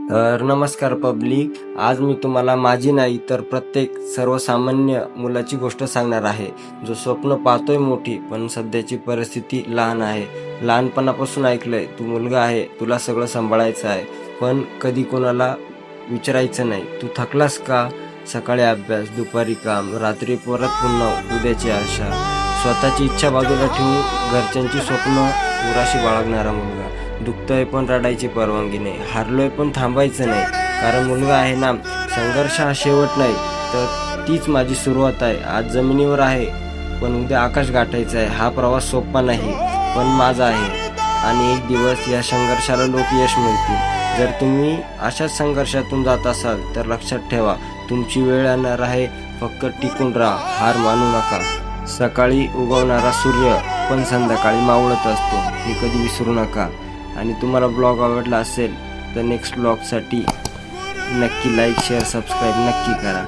तर नमस्कार पब्लिक, आज मी तुम्हाला माझी नाही तर प्रत्येक सर्वसामान्य मुलाची गोष्ट सांगणार आहे, जो स्वप्न पाहतोय मोठी पण सध्याची परिस्थिती लहान आहे. लहानपणापासून ऐकलंय तू मुलगा आहे, तुला सगळं सांभाळायचं आहे, पण कधी कोणाला विचारायचं नाही. तू थकलास का? सकाळी अभ्यास, दुपारी काम, रात्री परत पुन्हा उद्याची आशा. स्वतःची इच्छा बाजूला ठेवून घरच्यांची स्वप्न उराशी बाळगणारा मुलगा. दुखतोय पण रडायची परवानगी नाही, हारलोय पण थांबायचं नाही, कारण मुलगा आहे ना. संघर्ष हा शेवट नाही, तर तीच माझी सुरुवात आहे. आज जमिनीवर आहे पण उद्या आकाश गाठायचं आहे. हा प्रवास सोपा नाही पण माझा आहे, आणि एक दिवस या संघर्षाला लोक यश मिळतील. जर तुम्ही अशाच संघर्षातून जात असाल तर लक्षात ठेवा, तुमची वेळ येणार आहे. फक्त टिकून राहा, हार मानू नका. सकाळी उगवणारा सूर्य पण संध्याकाळी मावळत असतो, हे कधी विसरू नका. आणि तुम्हाला ब्लॉग आवडला असेल तर नेक्स्ट ब्लॉगसाठी नक्की लाईक, शेअर, सबस्क्राईब नक्की करा.